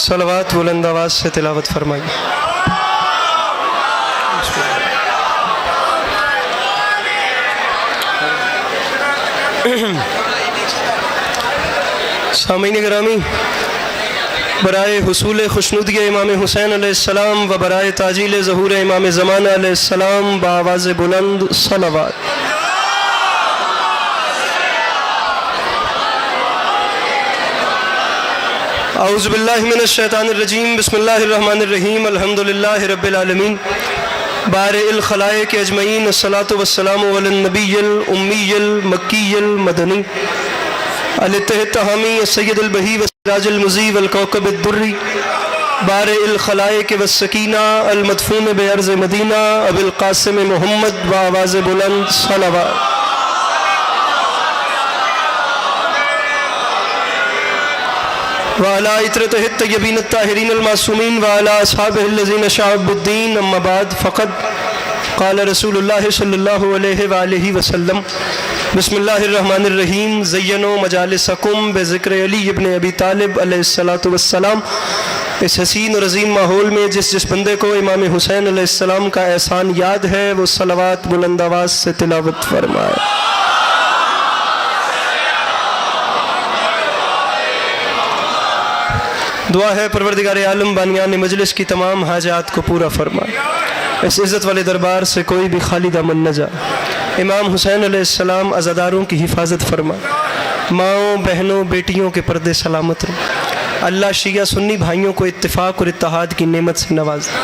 صلوات بلند آواز سے تلاوت فرمائیے۔ سامعین گرامی، برائے حصول خوشنودی امام حسین علیہ السلام و برائے تعجیل ظہور امام زمانہ علیہ السلام بآواز بلند صلوات۔ اعوذ باللہ من الشیطان الرجیم، بسم اللہ الرحمن الرحیم، الحمدللہ رب العالمین، بارئ الخلائق اجمعین، الصلاۃ والسلام علی النبی الامی المکی المدنی الاتحاد الحامی السید البہی والسراج المضی والکوكب الدری، بارئ الخلائق والسکینہ المدفون بارض مدینہ ابی القاسم محمد بآواز بلند صلوات۔ وعلى عطرته الطيبين الطاهرين المعصومين وعلى أصحابه الذين شعبوا الدين، أما بعد فقد قال رسول الله صلى الله عليه وآله وسلم بسم الله الرحمن الرحيم زينوا مجالسكم بذكر علی ابن ابی طالب علیہ الصلاۃ والسلام۔ اس حسین اور عظیم ماحول میں جس بندے کو امام حسین علیہ السلام کا احسان یاد ہے وہ صلوات بلند آواز سے تلاوت فرمائے۔ دعا ہے پروردگار عالم بانیان مجلس کی تمام حاجات کو پورا فرمائے، اس عزت والے دربار سے کوئی بھی خالی دامن نہ جائے۔ امام حسین علیہ السلام عزاداروں کی حفاظت فرمائے، ماؤں بہنوں بیٹیوں کے پردے سلامت رہے۔ اللہ شیعہ سنی بھائیوں کو اتفاق اور اتحاد کی نعمت سے نواز دے۔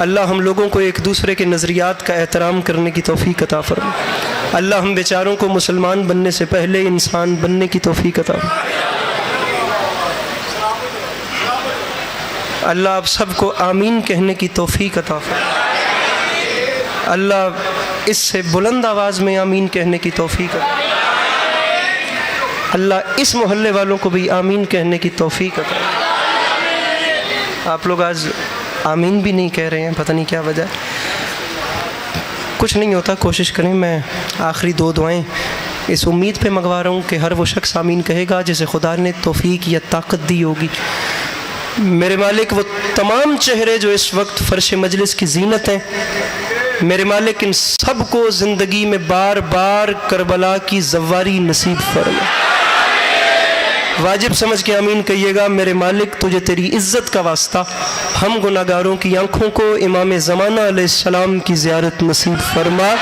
اللہ ہم لوگوں کو ایک دوسرے کے نظریات کا احترام کرنے کی توفیق عطا فرمائے۔ اللہ ہم بیچاروں کو مسلمان بننے سے پہلے انسان بننے کی توفیق عطا فرمائے۔ اللہ آپ سب کو آمین کہنے کی توفیق عطا فرمائے۔ اللہ اس سے بلند آواز میں آمین کہنے کی توفیق عطا فرمائے۔ اللہ اس محلے والوں کو بھی آمین کہنے کی توفیق عطا فرمائے۔ آپ لوگ آج آمین بھی نہیں کہہ رہے ہیں، پتہ نہیں کیا وجہ۔ کچھ نہیں ہوتا، کوشش کریں۔ میں آخری دو دعائیں اس امید پہ منگوا رہا ہوں کہ ہر وہ شخص آمین کہے گا جسے خدا نے توفیق یا طاقت دی ہوگی۔ میرے مالک وہ تمام چہرے جو اس وقت فرش مجلس کی زینت ہیں، میرے مالک ان سب کو زندگی میں بار بار کربلا کی زواری نصیب فرما۔ واجب سمجھ کے آمین کہیے گا۔ میرے مالک تجھے تیری عزت کا واسطہ ہم گناہگاروں کی آنکھوں کو امام زمانہ علیہ السلام کی زیارت نصیب فرما۔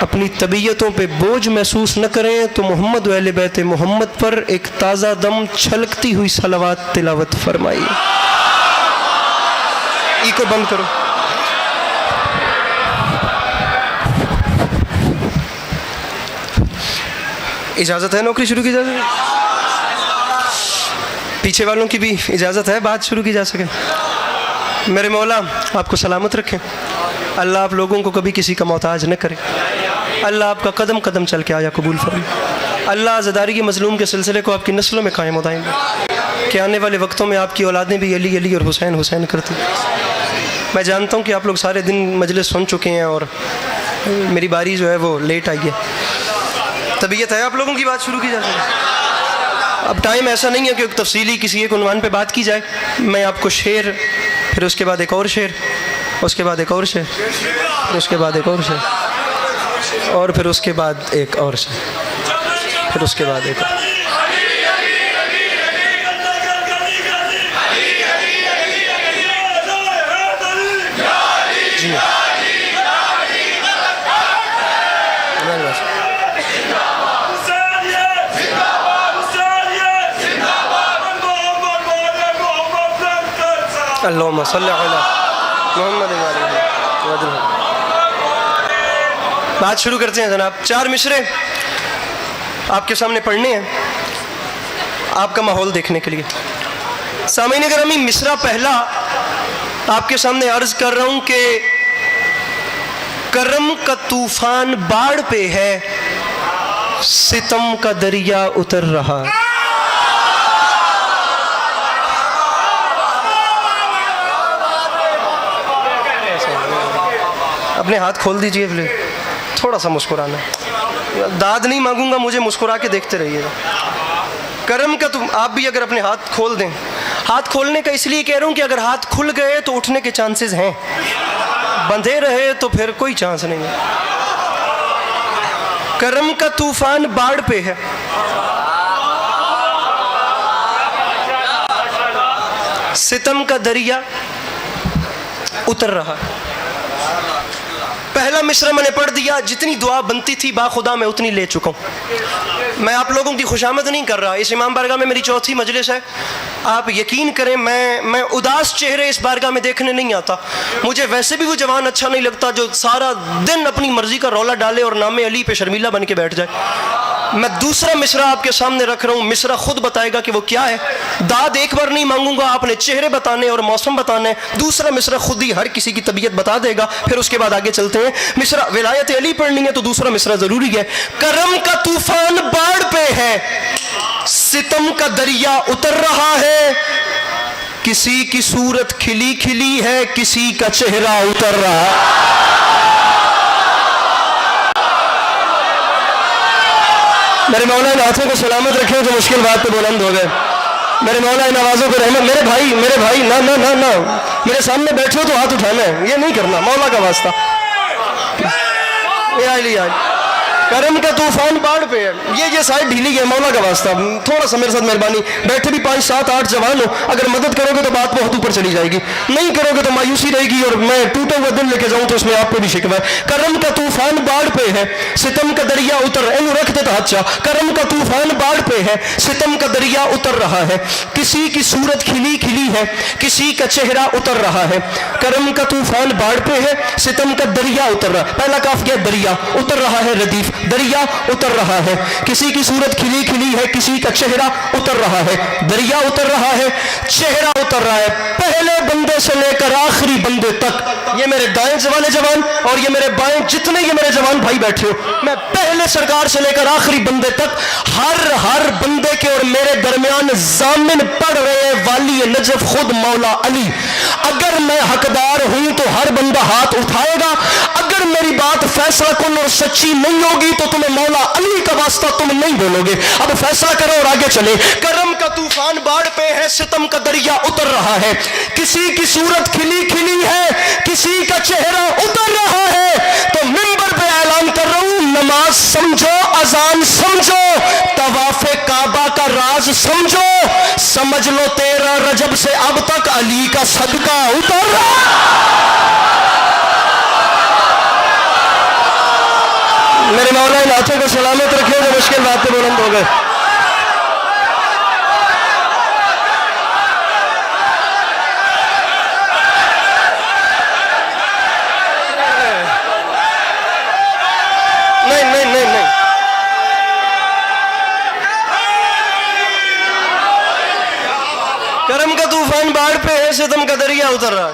اپنی طبیعتوں پہ بوجھ محسوس نہ کریں تو محمد و اہل بیت محمد پر ایک تازہ دم چھلکتی ہوئی صلوات تلاوت فرمائیے۔ ای کو بند کرو۔ اجازت ہے نوکری شروع کی جا سکے؟ پیچھے والوں کی بھی اجازت ہے بات شروع کی جا سکے؟ میرے مولا آپ کو سلامت رکھیں۔ اللہ آپ لوگوں کو کبھی کسی کا محتاج نہ کرے۔ اللہ آپ کا قدم قدم چل کے آیا قبول فرمائے۔ اللہ عزاداری کے مظلوم کے سلسلے کو آپ کی نسلوں میں قائم و دائم کہ آنے والے وقتوں میں آپ کی اولادیں بھی علی علی اور حسین حسین کرتی۔ میں جانتا ہوں کہ آپ لوگ سارے دن مجلس سن چکے ہیں اور میری باری جو ہے وہ لیٹ آئی ہے۔ طبیعت ہے آپ لوگوں کی بات شروع کی جا سکے؟ اب ٹائم ایسا نہیں ہے کہ ایک تفصیلی کسی ایک عنوان پہ بات کی جائے۔ میں آپ کو شعر، پھر اس کے بعد ایک اور شعر، اس کے بعد ایک اور شعر، پھر اس کے بعد ایک اور شعر، اور پھر اس کے بعد ایک اور شعر، پھر اس کے بعد ایک اور۔ جی اللہم صلی علی محمد وعلی۔ بات شروع کرتے ہیں جناب۔ 4 مصرے آپ کے سامنے پڑھنے ہیں آپ کا ماحول دیکھنے کے لیے۔ سامعین گرامی، مصرع پہلا آپ کے سامنے عرض کر رہا ہوں کہ کرم کا طوفان باڑ پہ ہے، ستم کا دریا اتر رہا۔ اپنے ہاتھ کھول دیجئے، تھوڑا سا مسکرانا، داد نہیں مانگوں گا، مجھے مسکرا کے دیکھتے رہیے گا۔ کرم کا آپ بھی اگر اپنے ہاتھ کھول دیں، ہاتھ کھولنے کا اس لیے کہہ رہا ہوں کہ اگر ہاتھ کھل گئے تو اٹھنے کے چانسز ہیں، بندھے رہے تو پھر کوئی چانس نہیں ہے۔ کرم کا طوفان باڑ پہ ہے، ستم کا دریا اتر رہا۔ پہلا مصرع میں نے پڑھ دیا، جتنی دعا بنتی تھی باخدا میں اتنی لے چکا ہوں۔ میں آپ لوگوں کی خوشامد نہیں کر رہا، اس امام بارگاہ میں میری چوتھی مجلس ہے۔ آپ یقین کریں میں اداس چہرے اس بارگاہ میں دیکھنے نہیں آتا۔ مجھے ویسے بھی وہ جوان اچھا نہیں لگتا جو سارا دن اپنی مرضی کا رولا ڈالے اور نام علی پہ شرمیلا بن کے بیٹھ جائے۔ میں دوسرا مصرع آپ کے سامنے رکھ رہا ہوں، مصرع خود بتائے گا کہ وہ کیا ہے۔ داد ایک بار نہیں مانگوں گا، آپ نے چہرے بتانے اور موسم بتانے۔ دوسرا مصرع خود ہی ہر کسی کی طبیعت بتا دے گا، پھر اس کے بعد آگے چلتے ہیں۔ مصرع ولایت علی پڑھنی ہے تو دوسرا مصرع ضروری ہے۔ کرم کا طوفان باڑ پہ ہے، ستم کا دریا اتر رہا ہے، کسی کی صورت کھلی کھلی ہے، کسی کا چہرہ اتر رہا ہے۔ میرے مولا ان ہاتھوں کو سلامت رکھیں جو مشکل بات پہ بلند ہو گئے۔ میرے مولا ان آوازوں کو رحمت۔ میرے بھائی نہ نہ نہ نہ میرے سامنے بیٹھے ہو تو ہاتھ اٹھانا ہے، یہ نہیں کرنا، مولا کا واسطہ۔ کرم کا طوفان باڑ پہ ہے، یہ سائڈ ڈھیلی ہے، مولا کا واسطہ تھوڑا سا میرے ساتھ مہربانی۔ بیٹھے بھی 5 7 8 جوان ہو، اگر مدد کرو گے تو بات بہت اوپر چلی جائے گی، نہیں کرو گے تو مایوسی رہے گی اور میں ٹوٹا ہوا دل لے کے جاؤں تو اس میں آپ کو بھی شکوہ ہے۔ کرم کا طوفان باڑ پہ ہے، ستم کا دریا اتر، اینو رکھ دے تو ہاتھ چاہ۔ کرم کا طوفان باڑ پہ ہے، ستم کا دریا اتر رہا ہے، کسی کی صورت کھلی کھلی ہے، کسی کا چہرہ اتر رہا ہے۔ کرم کا طوفان باڑ پہ ہے، ستم کا دریا اتر رہا ہے۔ پہلا کاف کیا؟ دریا اتر رہا ہے، ردیف دریا اتر رہا ہے، کسی کی صورت کھلی کھلی ہے، کسی کا چہرہ اتر رہا ہے۔ دریا اتر رہا ہے، چہرہ اتر رہا ہے، پہلے بندے سے لے کر آخری بندے تک۔ یہ میرے دائیں والے جوان اور یہ میرے بائیں جتنے یہ میرے جوان بھائی بیٹھے ہو، میں پہلے سرکار سے لے کر آخری بندے تک ہر بندے کے اور میرے درمیان ضامن پڑھ رہے والی نجف خود مولا علی۔ اگر میں حقدار ہوں تو ہر بندہ ہاتھ اٹھائے گا، اگر میری بات فیصلہ کن اور سچی نہیں ہوگی تو تمہیں مولا علی کا واسطہ تم نہیں بولو گے۔ اب فیصلہ کرو اور آگے چلے۔ کرم کا طوفان باڑ پہ ہے، ستم کا دریا اتر رہا ہے، کسی کی صورت کھلی کھلی ہے، کسی کا چہرہ اتر رہا ہے۔ تو منبر پہ اعلان کر رہا ہوں، نماز سمجھو، اذان سمجھو، طواف کعبہ کا راز سمجھو، سمجھ لو 13 رجب سے اب تک علی کا صدقہ اتر رہا ہے۔ میرے مولا ان ہاتھوں کو سلامت رکھے جو مشکل بات پہ بلند ہو گئے۔ نہیں کرم کا طوفان باڑ پہ ہے، ستم کا دریا اتر رہا ہے،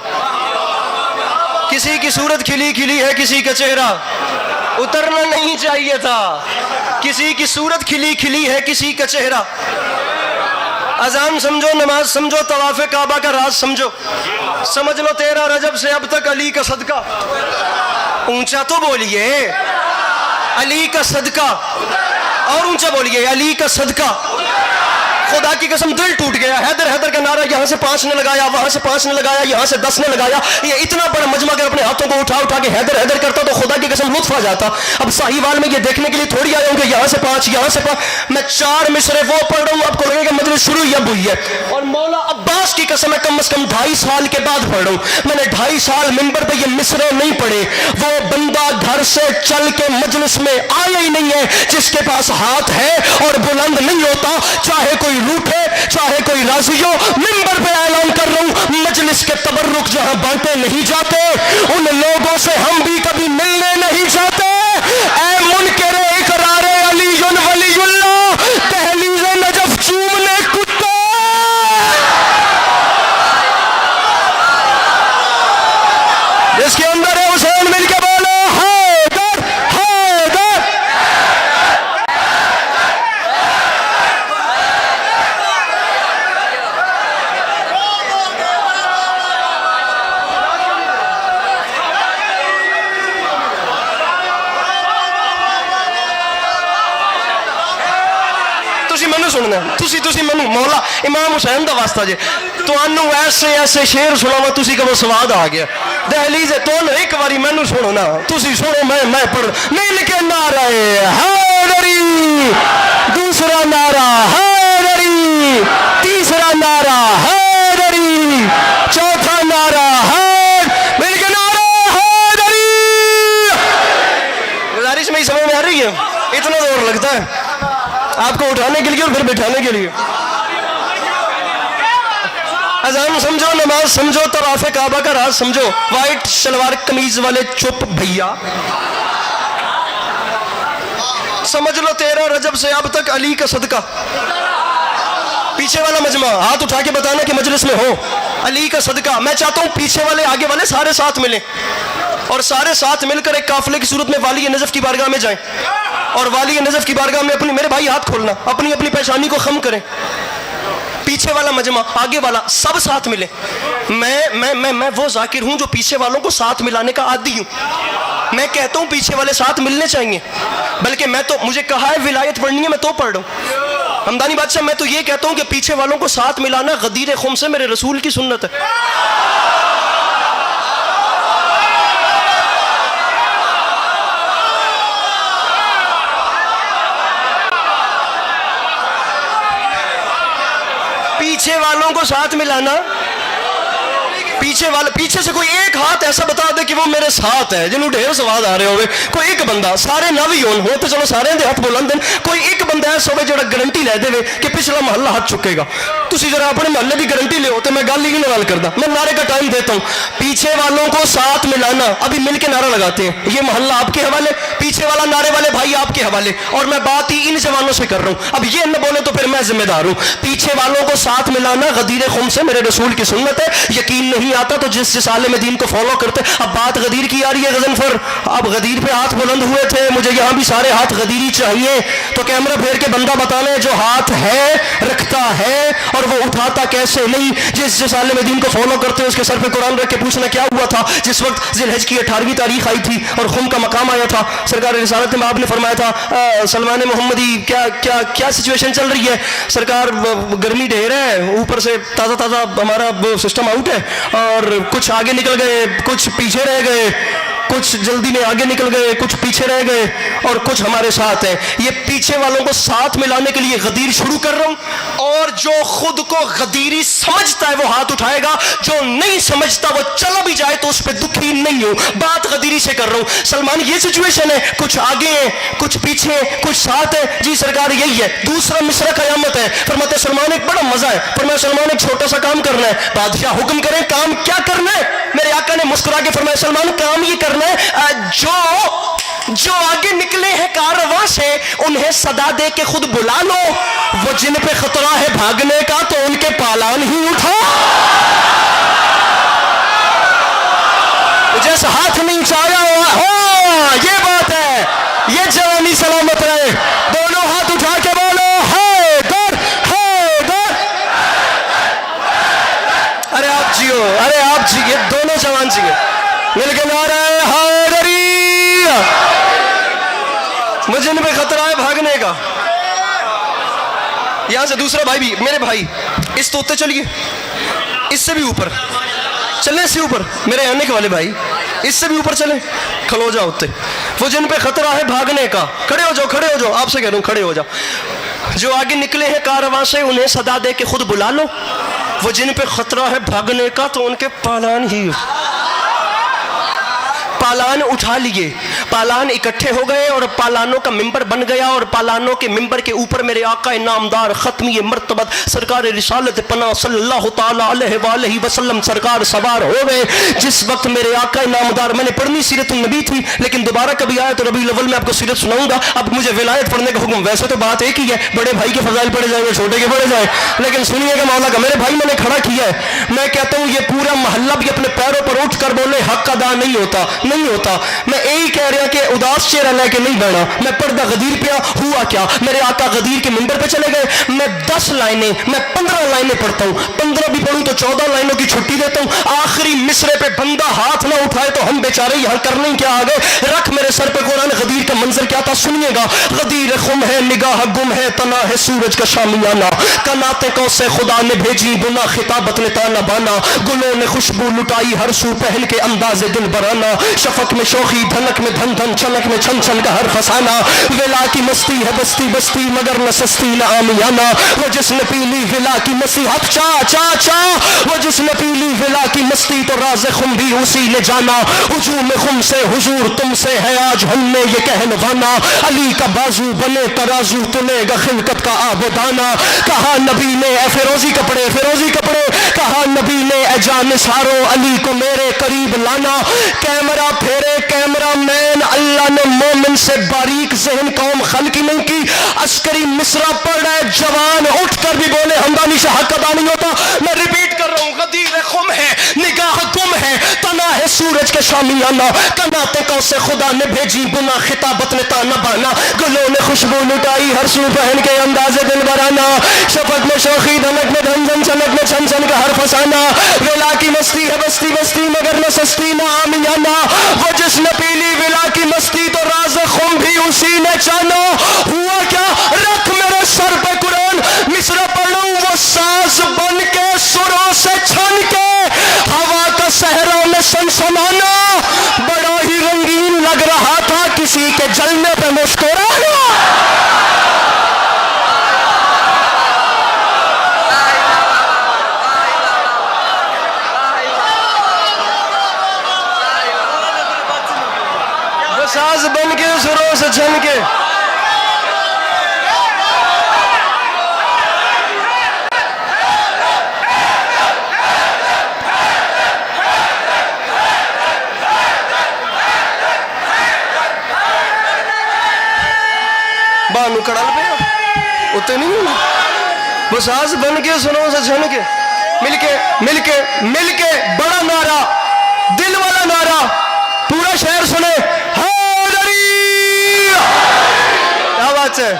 کسی کی صورت کھلی کھلی ہے، کسی کا چہرہ اترنا نہیں چاہیے تھا، کسی کی صورت کھلی کھلی ہے، کسی کا چہرہ۔ اذان سمجھو، نماز سمجھو، طواف کعبہ کا راز سمجھو، سمجھ لو 13 رجب سے اب تک علی کا صدقہ۔ اونچا تو بولیے علی کا صدقہ، اور اونچا بولیے علی کا صدقہ۔ خدا کی قسم دل ٹوٹ گیا۔ حیدر کا نعرہ یہاں سے 5 نے لگایا، وہاں سے 5 نے لگایا، یہاں سے 10 نے لگایا۔ یہ اتنا بڑا مجمع اگر اپنے ہاتھوں کو اٹھا کے حیدر کرتا تو خدا کی قسم لطف آ جاتا۔ اب ساہیوال میں یہ دیکھنے کے لیے تھوڑی آیا ہوں کہ یہاں سے 5 یہاں سے 5۔ میں 4 مصرے وہ پڑھ رہا ہوں، آپ کو لگے کہ مجلس شروع ہی اب ہوئی ہے، اور مولا عباس کی قسم ہے کم از کم 2.5 سال کے بعد پڑھ رہا ہوں۔ میں نے 2.5 سال منبر پہ یہ مصرے نہیں پڑھے۔ وہ بندہ گھر سے چل کے مجلس میں آیا ہی نہیں ہے جس کے پاس ہاتھ ہے اور بلند نہیں ہوتا، چاہے کوئی روٹھے چاہے کوئی راضی ہو۔ منبر پہ اعلان کر رہا ہوں، مجلس کے تبرک جہاں بانٹے نہیں جاتے ان لوگوں سے ہم بھی کبھی ملنے نہیں جاتے۔ اے منکر اقرار علی ولی اللہ، دہلیز نجف چومنے کتے، جس کے اندر ہے حسین مل کے بولو حیدر حیدر۔ تسی منو مولا امام حسین دا واسطہ جے تانوں ایسے ایسے شعر سناواں تسی کہو سواد آ گیا دہلیز تون ایک باری مینوں سنو نا تسی سنو میں پڑھ نہیں لکھے نعرہ حیدری دوسرا نعرہ حیدری تیسرا نعرہ حیدری چوتھا نعرہ مل کے نعرہ حیدری گزارش میں سمجھ میں آ رہی ہے اتنا دور لگتا ہے آپ کو اٹھانے کے لیے اور پھر بٹھانے کے لیے اذان سمجھو نماز سمجھو طواف کعبہ کا راز سمجھو وائٹ شلوار قمیض والے چپ بھیا سمجھ لو 13 رجب سے اب تک علی کا صدقہ پیچھے والا مجمع ہاتھ اٹھا کے بتانا کہ مجلس میں ہو علی کا صدقہ میں چاہتا ہوں پیچھے والے آگے والے سارے ساتھ ملیں اور سارے ساتھ مل کر ایک قافلے کی صورت میں والی نجف کی بارگاہ میں جائیں اور والی نجف کی بارگاہ میں اپنی میرے بھائی ہاتھ کھولنا اپنی اپنی پیشانی کو خم کریں پیچھے والا مجمع آگے والا سب ساتھ ملے میں وہ ذاکر ہوں جو پیچھے والوں کو ساتھ ملانے کا عادی ہوں میں کہتا ہوں پیچھے والے ساتھ ملنے چاہیے بلکہ میں تو مجھے کہا ہے ولایت پڑھنی ہے میں تو پڑھ رہا ہوں ہمدانی بادشاہ میں تو یہ کہتا ہوں کہ پیچھے والوں کو ساتھ ملانا غدیر خم سے میرے رسول کی سنت ہے پیچھے والوں کو ساتھ ملانا پیچھے سے کوئی ایک ہاتھ ایسا بتا دے کہ وہ میرے ساتھ ہے جنہوں ڈھیر سواد آ رہے ہوئے کوئی ایک بندہ سارے نہ بھی ہون ہو تو چلو سارے دے ہاتھ بلند ہیں کوئی ایک بندہ ایسا ہوئے جڑا گارنٹی لے دے کہ پچھلا محلہ ہاتھ چکے گا تسی ذرا اپنے محلے کی گارنٹی لے ہو تو میں گل ہی نال کردا میں نعرے کا ٹائم دیتا ہوں پیچھے والوں کو ساتھ ملانا ابھی مل کے نعرہ لگاتے ہیں یہ محلہ آپ کے حوالے پیچھے والا نعرے والے بھائی آپ کے حوالے اور میں بات ہی ان جوانوں سے کر رہا ہوں اب یہ نہ بولے تو پھر میں ذمہ دار ہوں پیچھے والوں کو ساتھ ملانا غدیر خم سے میرے رسول کی سنت ہے یقین نہیں آتا تو جس عالم دین کو فالو کرتے اب بات غدیر کی آ رہی ہے غضنفر اب غدیر پہ ہاتھ بلند ہوئے تھے مجھے یہاں بھی سارے ہاتھ غدیری چاہیے تو کیمرہ پھیر کے بندہ بتانے جو ہاتھ ہے رکھتا ہے اور وہ اٹھاتا کیسے نہیں جس عالم دین کو فالو کرتے اس کے سر پہ قرآن رکھ کے پوچھنا کیا ہوا تھا جس وقت ذی الحج کی 18ویں تاریخ آئی تھی اور خم کا مقام آیا تھا سرکار رسالت میں آپ نے فرمایا تھا سلمان محمدی کیا سچویشن چل رہی ہے سرکار گرمی ڈھیر ہے اوپر سے تازہ ہمارا سسٹم آؤٹ ہے اور کچھ آگے نکل گئے کچھ پیچھے رہ گئے کچھ جلدی میں آگے نکل گئے کچھ پیچھے رہ گئے اور کچھ ہمارے ساتھ ہیں یہ پیچھے والوں کو ساتھ ملانے کے لیے غدیر شروع کر رہا ہوں اور جو خود کو غدیری سمجھتا ہے وہ ہاتھ اٹھائے گا جو نہیں سمجھتا وہ چلا بھی جائے تو اس پہ دکھی نہیں ہوں بات غدیری سے کر رہا ہوں سلمان یہ سچویشن ہے کچھ آگے ہیں کچھ پیچھے ہیں کچھ ساتھ ہیں جی سرکار یہی ہے دوسرا مصرع قیامت ہے فرماتے سلمان ایک بڑا مزہ ہے فرمایا سلمان ایک چھوٹا سا کام کرنا ہے بادشاہ حکم کریں کام کیا کرنا ہے میرے آقا نے مسکرا کے فرمایا سلمان کام یہ کرنا ہے جو آگے نکلے ہیں کارواں سے انہیں صدا دے کے خود بلا لو وہ جن پہ خطرہ ہے بھاگنے کا تو ان کے پالان ہی اٹھا جیسے ہاتھ نہیں چاہیا ہوا یہ بات ہے یہ جوانی سلامت رہے دونوں ہاتھ اٹھا کے بولو حیدر حیدر ارے آپ جیئے دونوں جوان جیئے مل کے نعرہ حیدری مجھے ان پہ خطرہ ہے بھاگنے کا یہاں سے دوسرا بھائی بھی میرے بھائی اس توتے چلیے اس سے بھی اوپر چلیں اس سے اوپر میرے آنے کے والے بھائی اس سے بھی اوپر چلیں کھلو جاؤ ہوتے وہ جن پہ خطرہ ہے بھاگنے کا کھڑے ہو جاؤ آپ سے کہہ رہا ہوں کھڑے ہو جاؤ جو آگے نکلے ہیں کارواں سے انہیں صدا دے کے خود بلا لو وہ جن پہ خطرہ ہے بھاگنے کا تو ان کے پالان ہی پالان اٹھا لیے پالان اکٹھے ہو گئے اور پالانوں کا ممبر بن گیا اور پالانوں کے ممبر کے اوپر میرے آقا نامدار ختمی مرتبت سرکار رسالت پناہ صلی اللہ تعالی علیہ وآلہ وسلم سرکار سوار ہو گئے جس وقت میرے آقا نامدار میں نے پڑھنی سیرت النبی تھی لیکن دوبارہ کبھی آئے تو ربیع الاول میں آپ کو سیرت سناؤں گا اب مجھے ولایت پڑھنے کا حکم ویسے تو بات ایک ہی ہے بڑے بھائی کے فضائل پڑھے جائیں گے چھوٹے کے پڑھے جائیں لیکن سنیے گا مولا کا میرے بھائی میں نے کھڑا کیا ہے میں کہتا ہوں یہ پورا محلہ بھی اپنے پیروں پر اٹھ کر بولے حق ادا نہیں ہوتا میں یہی کہہ رہا پیا کہ اداس چہرہ لے کے نہیں بیٹھا، میں پردہ غدیر پیا ہوا کیا، میرے آقا غدیر کے منبر پہ چلے گئے، میں 10 لائنیں میں 15 لائنیں پڑھتا ہوں، 15 بھی پڑھوں تو 14 لائنوں کی چھٹی دیتا ہوں، آخری مصرے پہ بندہ ہاتھ نہ اٹھائے تو ہم بیچارے یہاں کرنے کیا آ گئے، رکھ میرے سر پہ قرآن۔ غدیر کا منظر کیا تھا سنیے گا، غدیر خم ہے نگاہ گم ہے تنا ہے سورج کا شامیانہ، کناتیں کو سے خدا نے بھیجی بنا خطابت نے تانا بانا، گلوں نے خوشبو لٹائی ہر سو پہن کے انداز دل برانا، شفق میں شوخی دھنک میں دھن دھن چھنک میں چھن چھن کا ہر فسانہ، ولا کی مستی ہے بستی بستی مگر نہ سستی نہ آمیانہ، وہ جس نے پیلی ولا کی مستی حق چا چا چا، وہ جس نے پیلی ولا کی مستی تو راز خم بھی اسی نے جانا، ہجوم خم سے حضور تم سے ہے آج ہم نے یہ کہنوانا، علی کا بازو بنے ترازو تلے گا خلقت کا آب و دانا، کہا نبی نے اے فیروزی کپڑے فیروزی کپڑے، کہا نبی نے اے جان سارو علی کو میرے قریب لانا، کیمرہ پھیرے کیمرہ مین، اللہ نے مومن سے باریک ذہن قوم خلق ہی نہیں کی، عسکری مصرع پڑھ رہے جوان اٹھ کر بھی بولے ہمدانی سے حق ادا نہیں ہوتا، میں ریپیٹ کر رہا ہوں، غدیر خم ہے نگاہ گم ہے تنا ہے سورج کے شامیانہ، کناتیں کو سے خدا نے بھیجی بنا خطابت نے تانا بانا، گلوں نے خوشبو لٹائی ہر سو پہن کے انداز دل برانا، شفق میں شوخی دھنک میں دھن دھن چھنک میں چھن چھن کا ہر فسانہ، ولا کی مستی ہے بستی بستی مگر نہ سستی نہ آمیانہ، وہ جس نے پیلی ولا کی مستی تو راز خم بھی اسی نے جانا، ہوا کیا رکھ میرے سر پہ قرآن، مصرع پڑھوں وہ ساز بن کے سروں سے چھن کے، ہوا کا صحرا میں سنسنانا، بڑا ہی رنگین لگ رہا تھا کسی کے جلنے پہ مسکرانا۔ ساز بن کے سروں سے چھن کے، بانو کڑل پہ اتنے نہیں ہونا، وہ ساز بن کے سروں سے چھن کے، مل کے مل کے مل کے بڑا نعرہ دل والا نعرہ پورا شہر سنے، کیا بات ہے،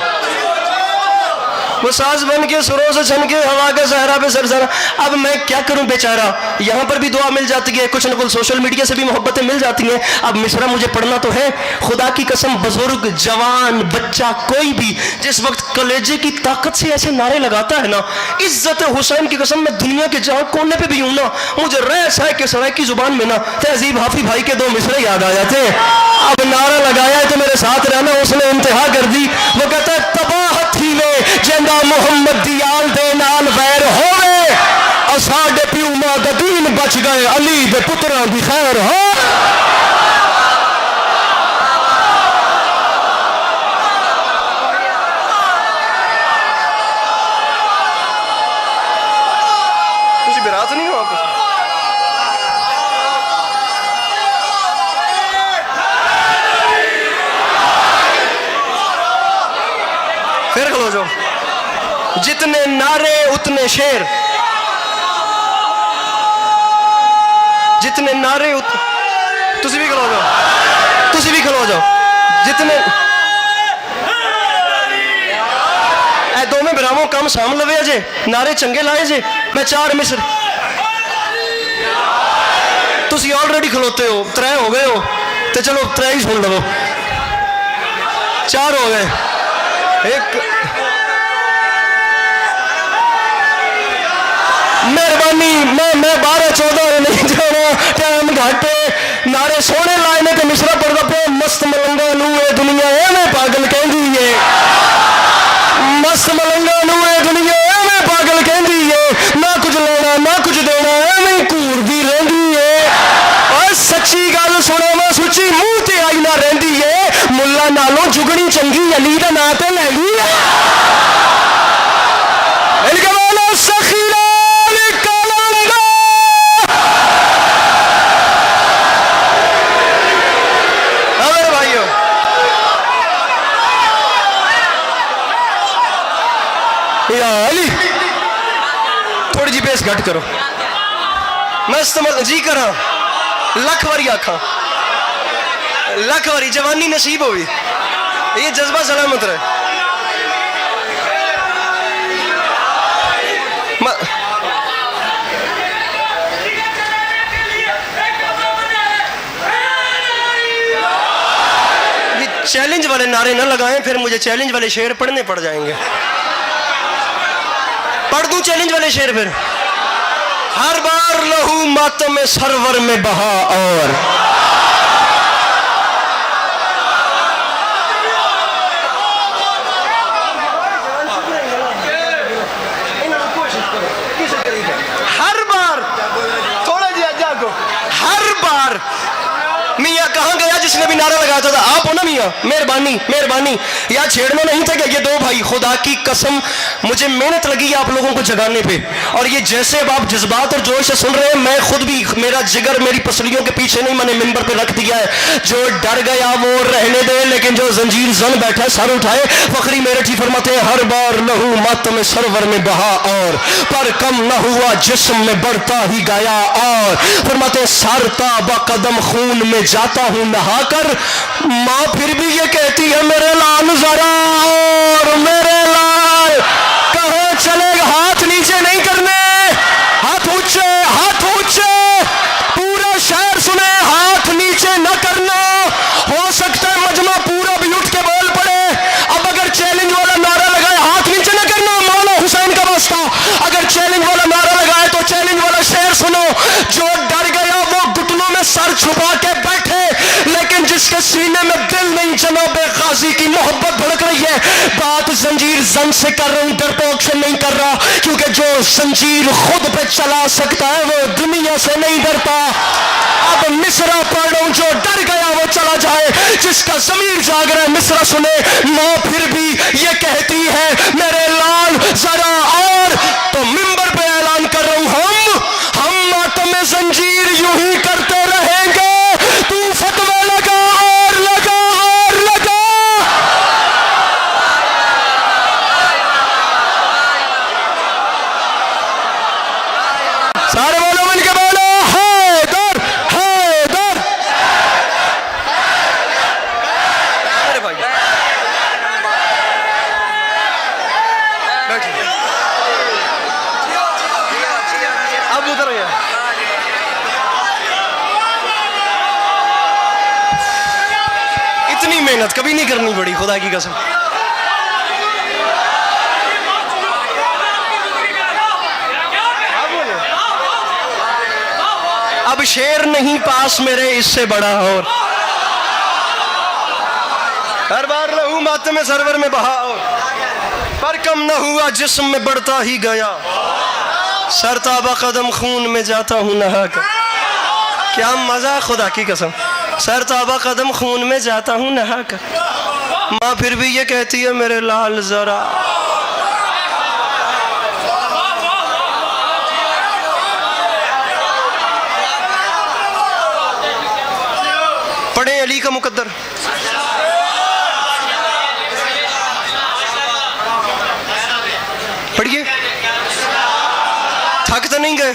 وہ ساز بن کے سروں سے چھن کے ہوا کے صحرا پہ سرسرا۔ اب میں کیا کروں بیچارہ، یہاں پر بھی دعا مل جاتی ہے، کچھ نہ کچھ سوشل میڈیا سے بھی محبتیں مل جاتی ہیں، اب مصرع مجھے پڑھنا تو ہے، خدا کی قسم بزرگ جوان بچہ کوئی بھی جس وقت کلیجے کی طاقت سے ایسے نعرے لگاتا ہے نا، عزت حسین کی قسم میں دنیا کے جہاں کونے پہ بھی ہوں نا، مجھے ریس ہے کہ سرائے کی زبان میں نا تہذیب حافظ بھائی کے 2 مصرے یاد آ جاتے ہیں۔ اب نعرہ لگایا ہے تو میرے ساتھ رہنا، اس نے انتہا کر دی، وہ کہتا ہے تباہت ہی لے جندہ محمد دیال دے نال ویر ہوئے، اساڈے پیو ماں دا دین بچ گئے، علی دے پتراں دی خیر ہو۔ تسی برات نہیں ہو آپ پھر کھلو جو، جتنے نعرے اتنے شیر، جتنے نعرے تسی بھی کھلو جاؤ، تسی بھی کھلو جاؤ، جتنے اے دو میں براہموں کام سام لوے جے نعرے چنگے لائے جے، میں 4 مصر تسی آلریڈی کھلوتے ہو، 3 ہو گئے ہو تو چلو 3 ہی سن لو، 4 ہو گئے، ایک مہربانی میں 12-14 نہیں جانا، ٹائم گھٹ، نعرے سونے لائے نے تو مصرع پڑھدا پیا، مست ملنگا نو اے دنیا ایویں پاگل کہندی ہے، مست ملنگا نو اے دنیا ایویں پاگل کہندی ہے، نہ کچھ لینا نہ کچھ دینا ایویں گھوردی رہندی ہے، اور سچی گل سنا میں سچی منہ تے آئی نہ رہندی ہے، ملا نالوں جگنی چنگی علی دا نام تے لے گئی ہے، تھوڑی جی بیس گھٹ کرو، میں استعمال جی کرا لکھ واری آکھاں لکھ واری جوانی نصیب ہوئی، یہ جذبہ سلامت رہے. چیلنج والے نعرے نہ لگائیں، پھر مجھے چیلنج والے شعر پڑھنے پڑ جائیں گے. پڑھ دوں چیلنج والے شعر پھر؟ ہر بار لہو ماتم سرور میں بہا اور ہر بار تھوڑا جی جاگو، ہر بار میاں کہاں گیا جس نے بھی نعرہ لگاتا تھا؟ آپ ہو نا میاں، مہربانی مہربانی. یا چھیڑنا نہیں تھا کہ یہ دو بھائی، خدا کی قسم مجھے محنت لگی آپ لوگوں کو جگانے پہ، اور یہ جیسے اب آپ جذبات اور جوش سے سن رہے ہیں، میں خود بھی، میرا جگر میری پسلیوں کے پیچھے نہیں، میں نے منبر پہ رکھ دیا ہے. جو ڈر گیا وہ رہنے دے، لیکن جو زنجیر زن بیٹھا ہے سر اٹھائے. فخری میرٹھی فرماتے ہیں ہر بار لہو ماتم سرور میں بہا اور پر کم نہ ہوا جسم میں بڑھتا ہی گیا. اور فرماتے ہیں سارتا با قدم خون میں جاتا ہوں نہا کر، ماں پھر بھی یہ کہتی ہے میرے لال ذرا اور میرے لال. کہاں چلے گا؟ ہاتھ نیچے نہیں کرنے، ہاتھ اونچے، ہاتھ اونچے. پورا شہر سنے، ہاتھ نیچے نہ کرنا. ہو سکتا ہے مجمع پورا بھی اٹھ کے بول پڑے. اب اگر چیلنج والا نعرہ لگائے ہاتھ نیچے نہ کرنا، مولا حسین کا واسطہ. اگر چیلنج والا نعرہ لگائے تو چیلنج والا شعر سنو. جو ڈر گیا وہ گھٹنوں میں سر چھپا کے بیٹھے، لیکن جس کے سینے میں دل نہیں، جناب غازی کی محبت بھڑک رہی ہے. بات زنجیر زن سے کر رہا ہوں، ڈرپوک سے نہیں کر رہا، کیونکہ جو زنجیر خود پہ چلا سکتا ہے وہ دنیا سے نہیں ڈرتا. اب مصرع پڑھ رہا ہوں، جو ڈر گیا وہ چلا جائے، جس کا ضمیر جاگ رہا ہے مصرع سنے. ماں پھر بھی یہ کہتی ہے میرے لال ذرا اور. تو منبر پہ اعلان کر رہا ہوں، ہم ماتم زنجیر یوں ہی کرتے رہیں گے. تو فتوی لگا اور لگا اور لگا. سارے بولو، مل کے بولو، حیدر حیدر. ارے بھائی بیٹھو، اب ادھر گیا. اتنی محنت کبھی نہیں کرنی پڑی، خدا کی قسم. اب شیر نہیں پاس میرے اس سے بڑا اور. ہر بار لہو ماتم سرور میں بہا اور پر کم نہ ہوا جسم میں بڑھتا ہی گیا. سرتابہ قدم خون میں جاتا ہوں نہا کر. کیا مزہ، خدا کی قسم. سرتابہ قدم خون میں جاتا ہوں نہا کر، ماں پھر بھی یہ کہتی ہے میرے لال ذرا. پڑھیں علی کا مقدر. پڑھیے، تھک تو نہیں گئے؟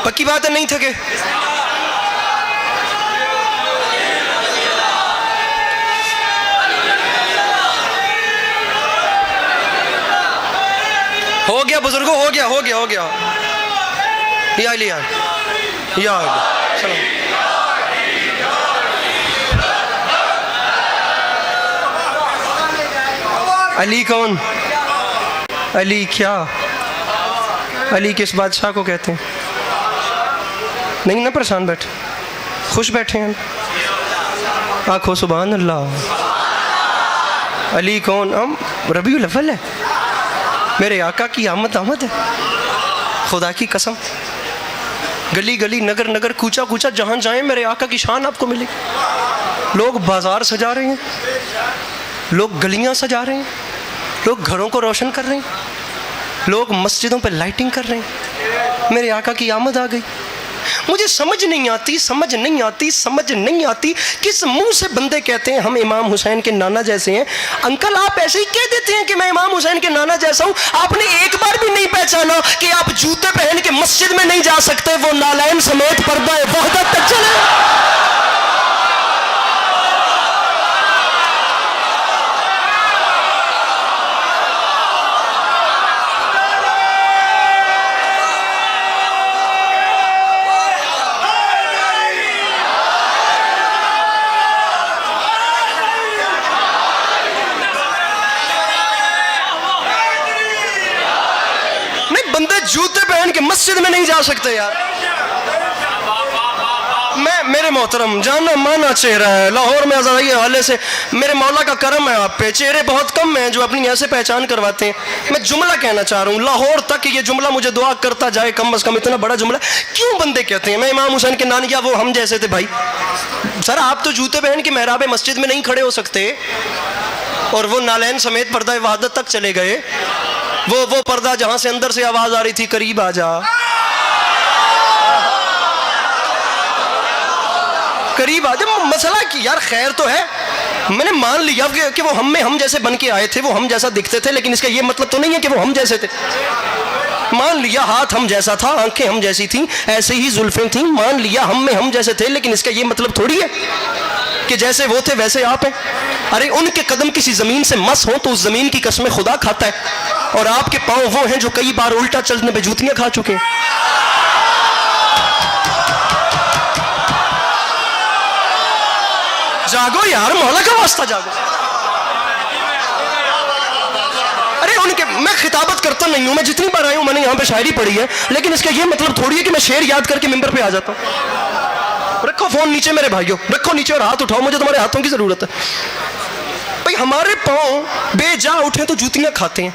پکی بات ہے نہیں تھکے؟ ہو گیا بزرگوں، ہو گیا ہو گیا ہو گیا. یا علی یا علی سلام. علی کون؟ علی کیا؟ علی کس بادشاہ کو کہتے ہیں؟ نہیں نا پریشان بیٹھے، خوش بیٹھے ہیں. آنکھو سبحان اللہ. علی کون؟ ہم ربیع الاول ہے، میرے آقا کی آمد ہے. خدا کی قسم، گلی گلی نگر نگر کوچا کوچا جہاں جائیں میرے آقا کی شان آپ کو ملے گی. لوگ بازار سجا رہے ہیں، لوگ گلیاں سجا رہے ہیں، لوگ گھروں کو روشن کر رہے ہیں، لوگ مسجدوں پہ لائٹنگ کر رہے ہیں. میرے آقا کی آمد آ گئی. مجھے سمجھ نہیں آتی کس منہ سے بندے کہتے ہیں ہم امام حسین کے نانا جیسے ہیں. انکل آپ ایسے ہی کہہ دیتے ہیں کہ میں امام حسین کے نانا جیسا ہوں. آپ نے ایک بار بھی نہیں پہچانا کہ آپ جوتے پہن کے مسجد میں نہیں جا سکتے, وہ نالین سمیت پردہ وحدت تک چلے. جوتے پہن کے مسجد میں نہیں جا سکتے یار. میرے محترم جانا مانا چہرہ ہے لاہور میں آزادی حوالے سے میرے مولا کا کرم ہے آپ پہ. چہرے بہت کم ہیں جو اپنی ایسے پہچان کرواتے ہیں. میں جملہ کہنا چاہ رہا ہوں لاہور تک یہ جملہ مجھے دعا کرتا جائے کم از کم. اتنا بڑا جملہ کیوں بندے کہتے ہیں میں امام حسین کے نانیا وہ ہم جیسے تھے. بھائی سر آپ تو جوتے پہن کے محراب مسجد میں نہیں کھڑے ہو سکتے اور وہ نالین سمیت پردہ وحدت تک چلے گئے. وہ پردہ جہاں سے اندر سے آواز آ رہی تھی قریب آ جا, قریب آ جا. مسئلہ کہ یار خیر تو ہے, میں نے مان لیا کہ وہ ہم جیسے بن کے آئے تھے, وہ ہم جیسا دکھتے تھے, لیکن اس کا یہ مطلب تو نہیں ہے کہ وہ ہم جیسے تھے. مان لیا ہاتھ ہم جیسا تھا, آنکھیں ہم جیسی تھیں, ایسے ہی زلفیں تھیں, مان لیا ہم جیسے تھے, لیکن اس کا یہ مطلب تھوڑی ہے کہ جیسے وہ تھے ویسے آپ ہیں. ارے ان کے قدم کسی زمین سے مس ہوں تو اس زمین کی قسم خدا کھاتا ہے, اور آپ کے پاؤں وہ ہیں جو کئی بار الٹا چلنے پہ جوتیاں کھا چکے ہیں. جاگو یار, مولا کا واسطہ جاگو. ارے ان کے میں خطابت کرتا نہیں ہوں, میں جتنی بار آئی ہوں میں نے یہاں پہ شاعری پڑھی ہے, لیکن اس کا یہ مطلب تھوڑی ہے کہ میں شعر یاد کر کے ممبر پہ آ جاتا ہوں. رکھو فون نیچے میرے بھائیوں, رکھو نیچے اور ہاتھ اٹھاؤ, مجھے تمہارے ہاتھوں کی ضرورت ہے. بھائی ہمارے پاؤں بے جا اٹھیں تو جوتیاں کھاتے ہیں.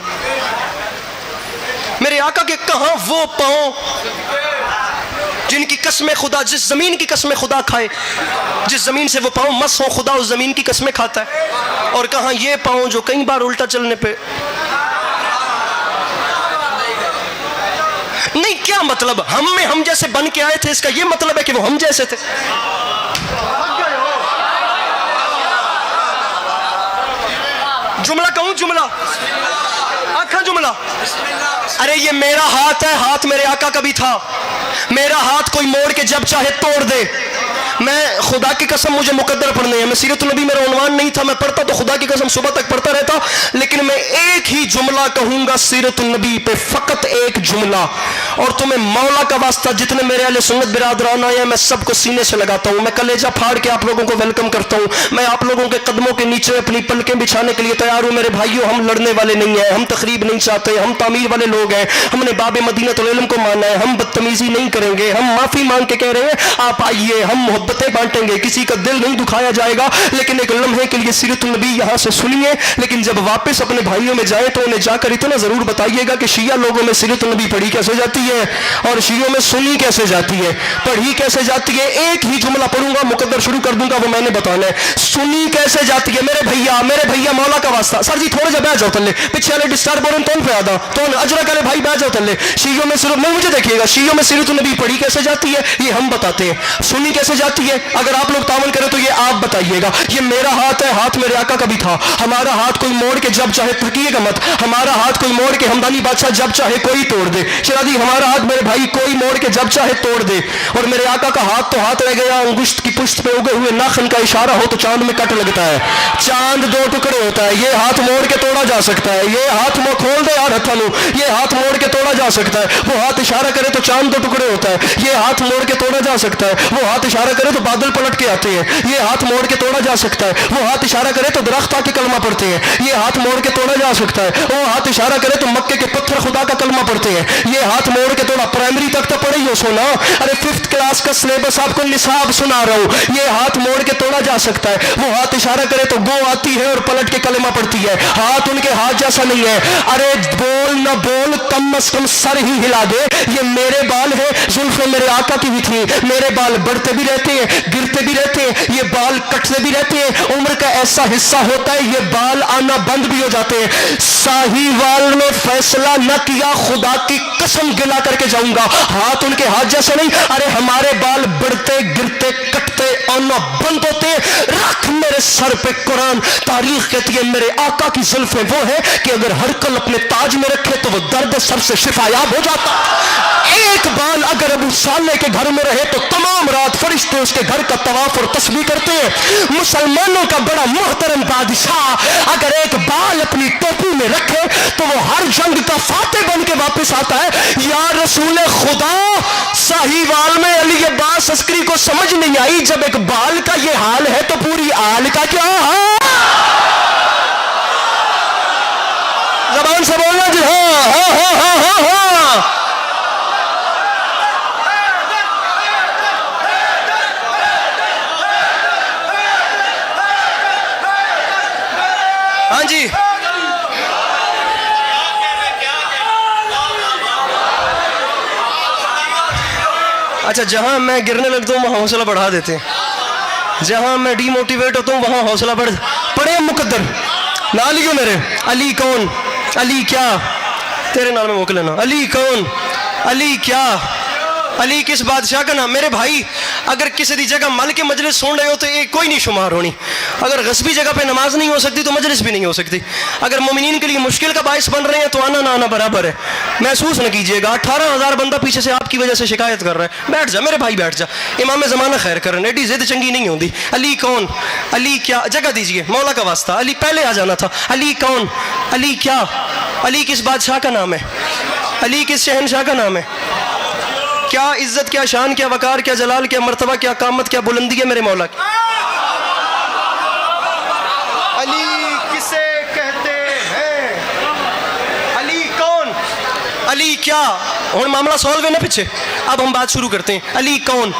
میرے آقا کے کہاں وہ پاؤں جن کی قسم خدا, جس زمین کی قسم خدا کھائے, جس زمین سے وہ پاؤں مس ہو خدا اس زمین کی قسمیں کھاتا ہے, اور کہاں یہ پاؤں جو کئی بار الٹا چلنے پہ. نہیں, کیا مطلب ہم جیسے بن کے آئے تھے, اس کا یہ مطلب ہے کہ وہ ہم جیسے تھے. جملہ کہوں, جملہ آنکھاں جملہ. ارے یہ میرا ہاتھ ہے, ہاتھ میرے آقا کا بھی تھا. میرا ہاتھ کوئی موڑ کے جب چاہے توڑ دے. میں خدا کی قسم مجھے مقدر پڑھنے ہیں, میں سیرت النبی میرا عنوان نہیں تھا, میں پڑھتا تو خدا کی قسم صبح تک پڑھتا رہتا, لیکن میں ایک ہی جملہ کہوں گا سیرت النبی پہ, فقط ایک جملہ. اور تمہیں مولا کا واسطہ جتنے میرے اہل سنت برادران آئے ہیں میں سب کو سینے سے لگاتا ہوں, میں کلیجہ پھاڑ کے آپ لوگوں کو ویلکم کرتا ہوں. میں آپ لوگوں کے قدموں کے نیچے اپنی پلکیں بچھانے کے لیے تیار ہوں. میرے بھائیوں, ہم لڑنے والے نہیں ہیں, ہم تقریب نہیں چاہتے, ہم تعمیر والے لوگ ہیں. ہم نے باب مدینۃ العلم کو مانا ہے, ہم بدتمیزی نہیں کریں گے, ہم معافی مانگ کے کہہ رہے ہیں آپ آئیے, ہم محبتیں بانٹیں گے, کسی کا دل نہیں دکھایا جائے گا, لیکن ایک لمحے کے لیے سیرت النبی یہاں سے سنیے. لیکن جب واپس اپنے بھائیوں میں جائیں تو انہیں جا کر اتنا ضرور بتائیے گا کہ شیعہ لوگوں میں سیرت النبی پڑھی کیسے جاتی ہے اور شیعوں میں سنی کیسے جاتی ہے, پڑھی کیسے جاتی ہے. ایک ہی جملہ پڑھوں گا, مقدر شروع کر دوں گا, وہ میں نے بتانا ہے. سنی کیسے جاتی ہے میرے بھیا مولا کا واسطہ. سر جی تھوڑے جا بیٹھ جاؤ تلے, پیچھے والے ڈسٹرب ہو رہے ہیں, تون پہ آدھا تون اجرا کرے بھائی بیٹھ جاؤ تلے. شیعوں میں صرف مجھے دیکھیے گا, شیعوں میں سیرت النبی پڑھی کیسے جاتی ہے یہ ہم بتاتے ہیں. سنی کیسے جاتی ہے اگر آپ لوگ تعاون کریں تو یہ آپ بتائیے گا. یہ میرا ہاتھ ہے, ہاتھ میرے آقا کا بھی تھا. ہمارا ہاتھ کوئی موڑ کے جب چاہے, ترکیے گا مت, ہمارا ہاتھ کوئی موڑ کے ہمدانی بادشاہ جب چاہے کوئی توڑ دے. شرادی ہمارا ہاتھ میرے بھائی کوئی موڑ کے جب چاہے توڑ دے. اور میرے آقا کا ہاتھ تو ہاتھ رہ گیا, انگشت کی پشت پہ اگے ہوئے ناخن کا اشارہ ہو تو چاند میں کٹ لگتا ہے, چاند دو ٹکڑے ہوتا ہے. یہ ہاتھ موڑ کے توڑا جا سکتا ہے, یہ ہاتھ کھول دے یار ہتھوں, یہ ہاتھ موڑ کے توڑا جا سکتا ہے. وہ ہاتھ اشارہ کرے تو چاند دو ٹکڑے ہوتا ہے, یہ ہاتھ موڑ کے توڑا جا سکتا ہے. وہ ہاتھ اشارہ کرے تو بادل پلٹ کے آتے ہیں, یہ ہاتھ موڑ کے توڑا جا سکتا ہے. وہ ہاتھ اشارہ کرے تو درخت آ کے کلمہ پڑھتے ہیں, یہ ہاتھ موڑ کے توڑا جا سکتا ہے. وہ ہاتھ اشارہ کرے تو مکے کے پتھر خدا کا کلمہ پڑھتے ہیں, یہ ہاتھ موڑ کے توڑا. پرائمری تک تو پڑھے ہی ہو سونا, ارے 5th کلاس کا سلیبس آپ کو نصاب سنا رہا ہوں. یہ ہاتھ موڑ کے توڑا جا سکتا ہے. وہ ہاتھ اشارہ کرے تو گو آتی ہے اور پلٹ کے کلمہ پڑھتی ہے. ہاتھ ان کے ہاتھ جیسا نہیں ہے. ارے بول نہ بول, کم از کم سر ہی ہلا دے. یہ میرے بال ہے, زلفیں میرے آقا کی بھی تھی, میرے بال بڑھتے بھی رہتے ہیں, گرتے بھی رہتے ہیں, یہ بال کٹتے بھی رہتے ہیں, عمر کا ایسا حصہ ہوتا ہے یہ بال آنا بند بھی ہو جاتے ہیں. ساہیوال نے فیصلہ نہ کیا, خدا کی قسم گلا کر کے جاؤں گا, ہاتھ ان کے ہاتھ جیسے نہیں, ارے ہمارے بال بڑھتے گرتے کٹتے آنا بند ہوتے ہیں. رکھ میرے سر پہ قرآن. تاریخ کہتی ہے میرے آقا کی زلفیں وہ ہے کہ اگر ہر کل اپنے تاج میں رکھے تو وہ درد سر سے شفایاب ہو جاتا. ایک بال اگر ابو صالح کے گھر میں رہے تو تمام رات فرشتے اس کے گھر کا طواف اور تسبیح کرتے ہیں. مسلمانوں کا بڑا محترم بادشاہ اگر ایک بال اپنی ٹوپی میں رکھے تو وہ ہر جنگ کا فاتح بن کے واپس آتا ہے. یا رسول خدا, ساہیوال میں علی عباس عسکری کو سمجھ نہیں آئی جب ایک بال کا یہ حال ہے تو پوری آل کا کیا ہے؟ زبان سے بولنا جی, ہاں ہاں ہاں ہاں ہاں ہاں. ہاں جی, اچھا جہاں میں گرنے لگتا ہوں وہاں حوصلہ بڑھا دیتے ہیں, جہاں میں ڈی موٹیویٹ ہوتا ہوں وہاں حوصلہ بڑھ. پڑھے مقدر نہ لیو میرے. علی کون, علی کیا, تیرے نال میں موکل لینا. علی کون, علی کیا, علی کس بادشاہ کا نام. میرے بھائی اگر کسی دی جگہ مل کے مجلس سن رہے ہو تو ایک کوئی نہیں شمار ہونی. اگر غصبی جگہ پہ نماز نہیں ہو سکتی تو مجلس بھی نہیں ہو سکتی. اگر مومنین کے لیے مشکل کا باعث بن رہے ہیں تو آنا نہ آنا برابر ہے. محسوس نہ کیجئے گا 18,000 بندہ پیچھے سے آپ کی وجہ سے شکایت کر رہا ہے. بیٹھ جا میرے بھائی, بیٹھ جا. امام زمانہ خیر کرن, ایڈی ضد چنگی نہیں ہوندی. علی کون, علی کیا, جگہ دیجئے مولا کا واسطہ. علی پہلے آ جانا تھا. علی کون, علی کیا, علی کس بادشاہ کا نام ہے, علی کس شہنشاہ کا نام ہے. کیا عزت, کیا شان, کیا وقار, کیا جلال, کیا مرتبہ, کیا قامت, کیا بلندی ہے میرے مولا کی. علی کسے کہتے ہیں, علی کون, علی کیا. اور معاملہ سولو ہے نا پیچھے. اب ہم بات شروع کرتے ہیں. علی کون,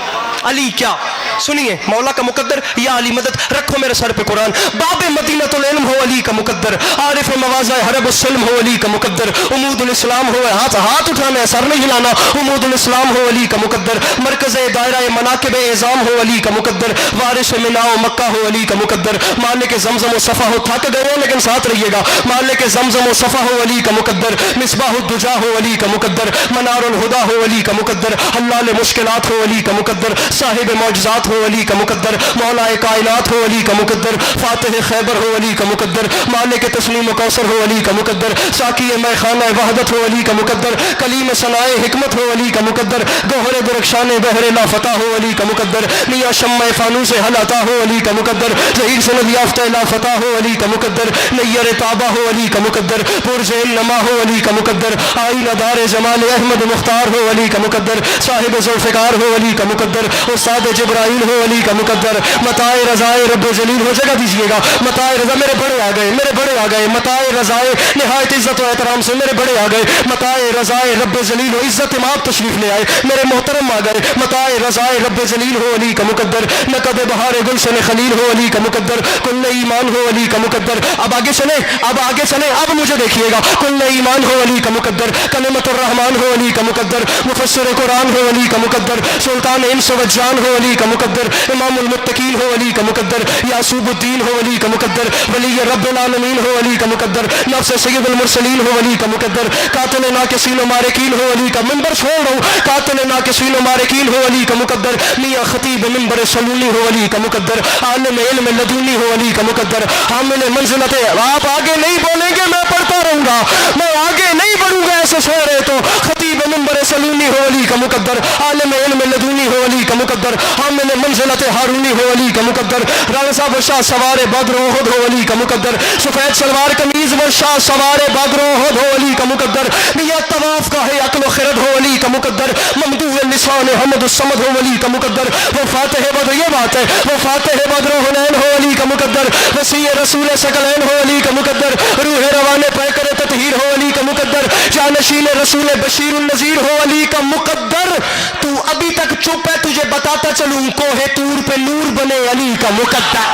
علی کیا. سنیے مولا کا مقدر, یا علی مدد. رکھو میرے سر پہ قرآن. باب مدینۃ العلم ہو علی کا مقدر, عارف مواضع حرب السلم ہو علی کا مقدر, عمود الاسلام ہو, ہاتھ اٹھانا ہے سر نہیں ہلانا, عمود الاسلام ہو علی کا مقدر, مرکز دائرہ مناقب اعظام ہو علی کا مقدر, وارث منا و مکہ ہو علی کا مقدر, مالک زمزم و صفا ہو, تھک گئے ہو لیکن ساتھ رہیے گا, مالک زمزم و صفا ہو علی کا مقدر, مصباح الدجا ہو علی کا مقدر, منار الہدا ہو علی کا مقدر, حلال مشکلات ہو علی کا مقدر, صاحب معجزات ہو علی کا مقدر, مولا کائنات ہو علی کا مقدر, فاتح خیبر ہو علی کا مقدر, مالک تسلیم و کوثر ہو علی کا مقدر, ساقی میں خانہ وحدت ہو علی کا مقدر, کلیم صنائے حکمت ہو علی کا مقدر, گوہر درخشان بحر لا فتح ہو علی کا مقدر, میاں شمع فانوس حلاتا ہو علی کا مقدر, ظہیر سند یافتہ لا فتح ہو علی کا مقدر, نیر تابہ ہو علی کا مقدر, پرز نما ہو علی کا مقدر, آئینہ دار جمال احمد مختار ہو علی کا مقدر, صاحب ذوالفقار ہو علی کا مقدر, استاد جبرائیل ہو علی کا مقدر, متاع رضائے رب جلیل ہو. جگہ دیجیے گا. متاع رضا, میرے بڑے آ گئے, میرے بڑے آ گئے. متاع رضائے نہایت عزت و احترام سے میرے بڑے آ گئے. متاع رضائے رب جلیل ہو, عزت امام تشریف لے آئے, میرے محترم آ گئے. متاع رضائے رب جلیل ہو علی کا مقدر, نقد بہار گلشن خلیل ہو علی کا مقدر, کل ایمان ہو علی کا مقدر. اب آگے چلیں, اب آگے چلیں, اب مجھے دیکھیے گا. کل ایمان ہو علی کا مقدر, کلمت الرحمن ہو علی کا مقدر, مفسر قرآن ہو علی کا مقدر, سلطان انس و جان ہو علی کا مقدر, امام المتقین ہو علی کا مقدر, یعصوب الدین ہو علی کا مقدر, ولی رب العالمین ہو علی کا مقدر, نفس سید المرسلین ہو علی کا مقدر, قاتل ناکسین و مارکین ہو علی کا. منبر چھوڑ رہا ہوں. قاتل ناکسین و مارکین ہو علی کا مقدر, میاں خطیب منبر سلونی ہو علی کا مقدر, عالم علم لدونی ہو علی کا مقدر, حامل منزلت. آپ آگے نہیں بولیں گے, میں پڑھتا رہوں گا, میں آگے نہیں بڑھوں گا. ایسے سو رہے تو خطیب منبر سلونی ہو علی کا مقدر, عالم علم لدونی ہو علی کا مقدر, حامل منزلت ہارونی ہو علی کا مقدر, رانا صاحب شاہ سوار بدر احد ہو علی کا مقدر, سفید شلوار قمیض و شاہ سوار بدر احد ہو علی کا مقدر, میاں طواف کا ہے عقل و خرد ہو علی کا مقدر, ممدوح لسان حمد الصمد ہو علی کا مقدر, وہ فاتح بدر, یہ بات ہے, وہ فاتح بدر حنین ہو علی کا مقدر, وسیع رسول ثقلین ہو علی کا مقدر, روح روان پیکر تطہیر ہو علی کا مقدر, جانشین رسول بشیر النذیر ہو علی کا مقدر. تو ابھی تک چپ ہے, تجھے بتاتا چلوں, کوہ طور پہ نور بنے علی کا مقدر.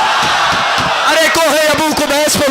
ارے کوہ ابو قبیس پہ